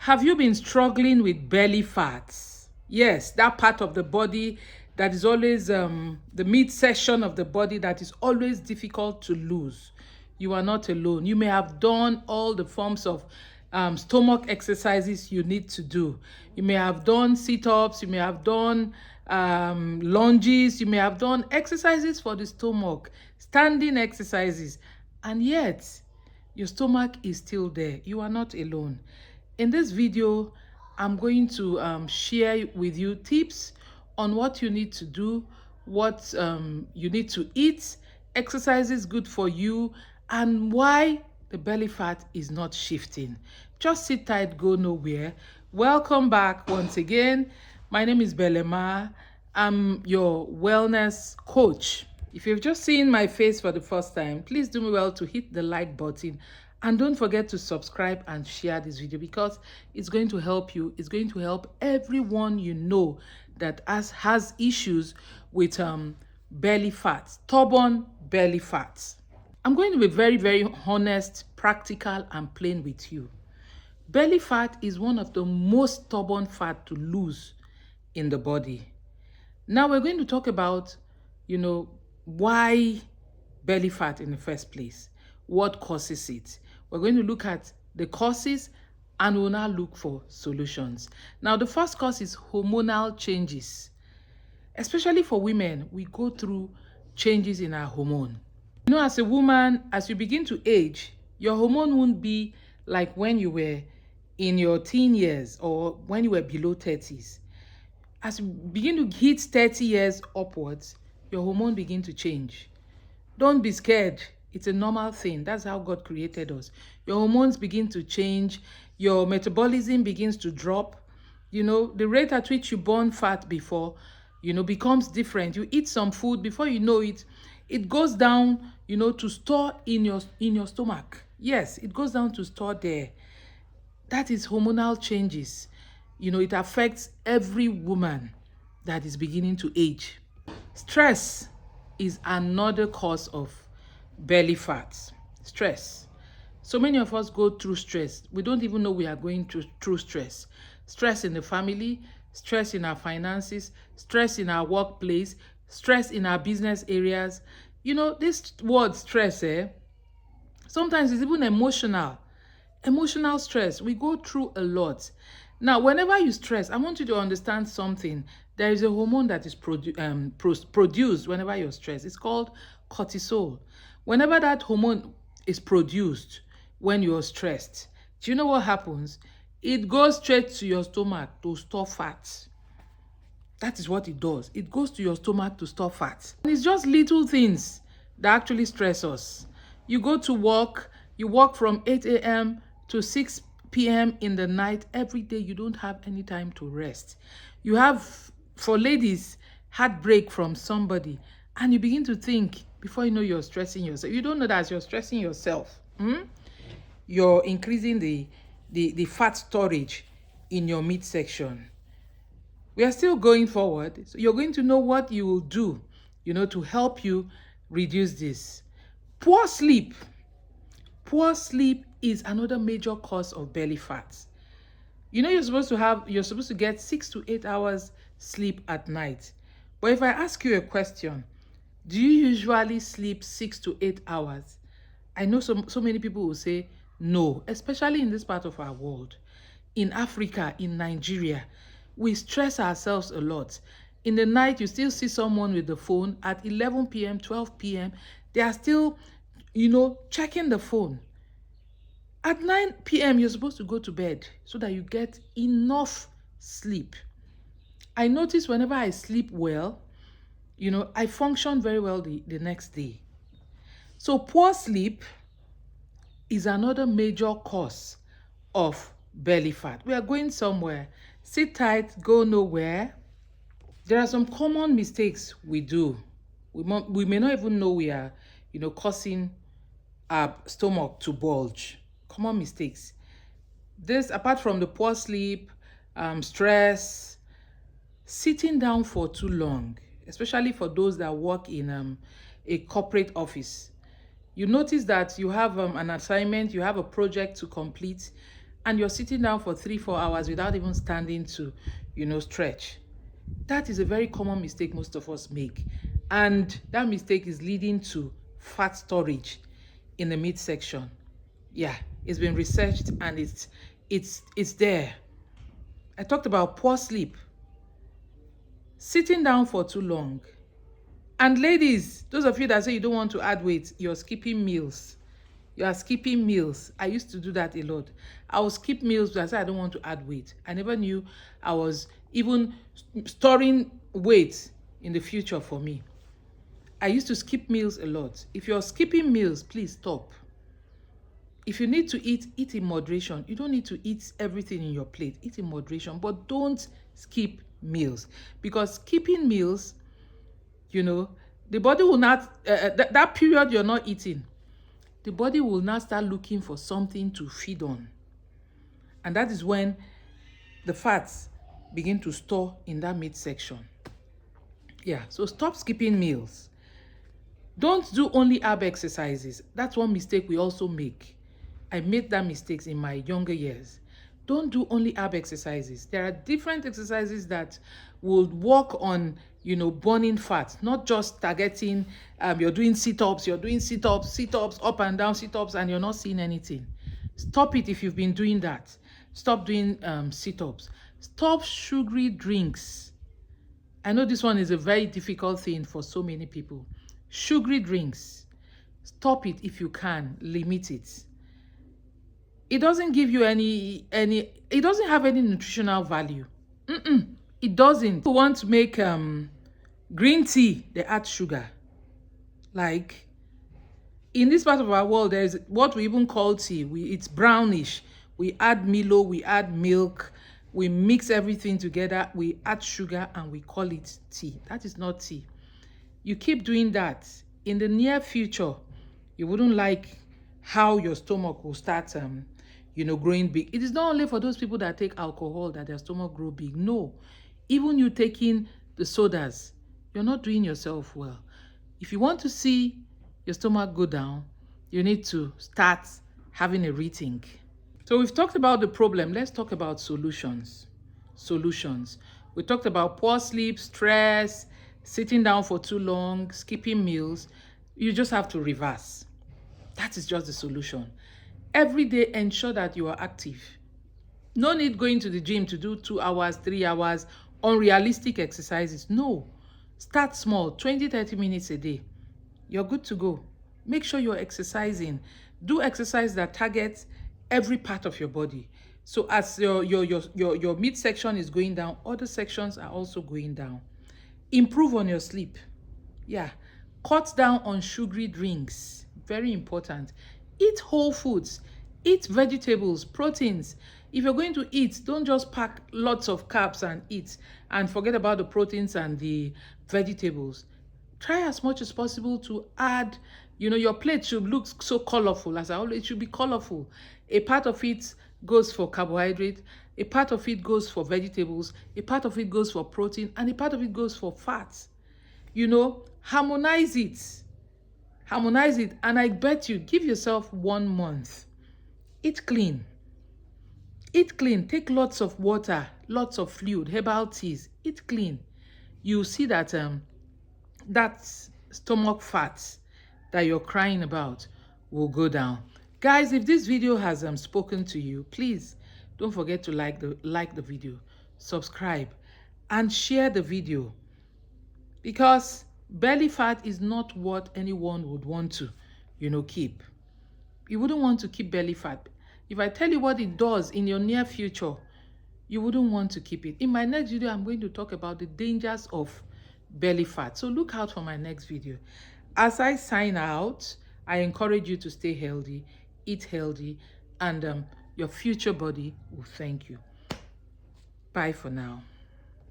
Have you been struggling with belly fats? Yes, that part of the body that is always the midsection of the body that is always difficult to lose. You are not alone. You may have done all the forms of stomach exercises you need to do. You may have done sit-ups, you may have done lunges, you may have done exercises for the stomach, standing exercises, and yet your stomach is still there. You are not alone. In this video, I'm going to share with you tips on what you need to do, what you need to eat, exercises good for you, and why the belly fat is not shifting. Just sit tight, go nowhere. Welcome back once again. My name is Belema. I'm your wellness coach. If you've just seen my face for the first time, please do me well to hit the like button and don't forget to subscribe and share this video because it's going to help you. It's going to help everyone you know that has issues with belly fat, stubborn belly fat. I'm going to be very, very honest, practical, and plain with you. Belly fat is one of the most stubborn fat to lose in the body. Now we're going to talk about, why belly fat in the first place, what causes it. We're going to look at the causes and we'll now look for solutions. Now, the first cause is hormonal changes. Especially for women, we go through changes in our hormone. As a woman, as you begin to age, your hormone won't be like when you were in your teen years or when you were below 30s. As you begin to hit 30 years upwards, your hormone begin to change. Don't be scared. It's a normal thing. That's how God created us. Your hormones begin to change. Your metabolism begins to drop. The rate at which you burn fat before, becomes different. You eat some food, before you know it, it goes down, to store in your stomach. Yes, it goes down to store there. That is hormonal changes. It affects every woman that is beginning to age. Stress is another cause of belly fat. Stress. So many of us go through stress. We don't even know we are going through stress. Stress in the family, stress in our finances, stress in our workplace, stress in our business areas. This word stress, sometimes it's even emotional. Emotional stress. We go through a lot. Now, whenever you stress, I want you to understand something. There is a hormone that is produced whenever you're stressed. It's called cortisol. Whenever that hormone is produced when you're stressed, do you know what happens? It goes straight to your stomach to store fat. That is what it does. It goes to your stomach to store fat. And it's just little things that actually stress us. You go to work, you work from 8 a.m. to 6 p.m. in the night. Every day you don't have any time to rest. You have, for ladies, heartbreak from somebody, and you begin to think, before you know, you're stressing yourself. You don't know that you're stressing yourself. You're increasing the fat storage in your midsection. We are still going forward. So you're going to know what you will do, to help you reduce this. Poor sleep. Poor sleep is another major cause of belly fat. You're supposed to get 6 to 8 hours sleep at night. But if I ask you a question, do you usually sleep 6 to 8 hours? I know so many people will say no, especially in this part of our world. In Africa, in Nigeria, we stress ourselves a lot. In the night, you still see someone with the phone at 11 p.m., 12 p.m. They are still, checking the phone. At 9 p.m., you're supposed to go to bed so that you get enough sleep. I notice whenever I sleep well, I function very well the next day. So poor sleep is another major cause of belly fat. We are going somewhere. Sit tight, go nowhere. There are some common mistakes we do. We may not even know we are, causing our stomach to bulge. Common mistakes. This, apart from the poor sleep, stress, sitting down for too long, especially for those that work in a corporate office. You notice that you have an assignment, you have a project to complete, and you're sitting down for 3-4 hours without even standing to, stretch. That is a very common mistake most of us make. And that mistake is leading to fat storage in the midsection. Yeah, it's been researched and it's there. I talked about poor sleep, sitting down for too long. And ladies, those of you that say you don't want to add weight, you're skipping meals. You are skipping meals. I used to do that a lot. I would skip meals because I said I don't want to add weight. I never knew I was even storing weight in the future for me. I used to skip meals a lot. If you're skipping meals, please stop. If you need to eat, eat in moderation. You don't need to eat everything in your plate. Eat in moderation, but don't skip meals. Because skipping meals, the body will not, that period you're not eating, the body will now start looking for something to feed on. And that is when the fats begin to store in that midsection. Yeah, so stop skipping meals. Don't do only ab exercises. That's one mistake we also make. I made that mistake in my younger years. Don't do only ab exercises. There are different exercises that will work on, burning fat, not just targeting, you're doing sit-ups, sit-ups, up and down sit-ups, and you're not seeing anything. Stop it if you've been doing that. Stop doing sit-ups. Stop sugary drinks. I know this one is a very difficult thing for so many people. Sugary drinks. Stop it if you can. Limit it. It doesn't give you it doesn't have any nutritional value. It doesn't. People want to make green tea, they add sugar. Like, in this part of our world, there's what we even call tea. It's brownish. We add Milo, we add milk, we mix everything together, we add sugar, and we call it tea. That is not tea. You keep doing that. In the near future, you wouldn't like how your stomach will start growing big. It is not only for those people that take alcohol that their stomach grow big. No. Even you taking the sodas, you're not doing yourself well. If you want to see your stomach go down, you need to start having a rethink. So we've talked about the problem. Let's talk about solutions. We talked about poor sleep, stress, sitting down for too long, skipping meals. You just have to reverse. That is just the solution. Every day, ensure that you are active. No need going to the gym to do 2 hours, 3 hours, unrealistic exercises. No. Start small, 20-30 minutes a day. You're good to go. Make sure you're exercising. Do exercise that targets every part of your body. So as your midsection is going down, other sections are also going down. Improve on your sleep. Yeah. Cut down on sugary drinks. Very important. Eat whole foods. Eat vegetables, proteins. If you're going to eat, don't just pack lots of carbs and eat and forget about the proteins and the vegetables. Try as much as possible to add, your plate should look so colorful. As I always, it should be colorful. A part of it goes for carbohydrate, a part of it goes for vegetables, a part of it goes for protein, and a part of it goes for fats. Harmonize it. And I bet you, give yourself 1 month. Eat clean. Take lots of water, lots of fluid, herbal teas. Eat clean. You see that that stomach fat that you're crying about will go down. Guys, if this video has spoken to you, please don't forget to like the video, subscribe, and share the video, because belly fat is not what anyone would want to, keep. You wouldn't want to keep belly fat. If I tell you what it does in your near future, you wouldn't want to keep it. In my next video, I'm going to talk about the dangers of belly fat. So look out for my next video. As I sign out, I encourage you to stay healthy, eat healthy, and your future body will thank you. Bye for now.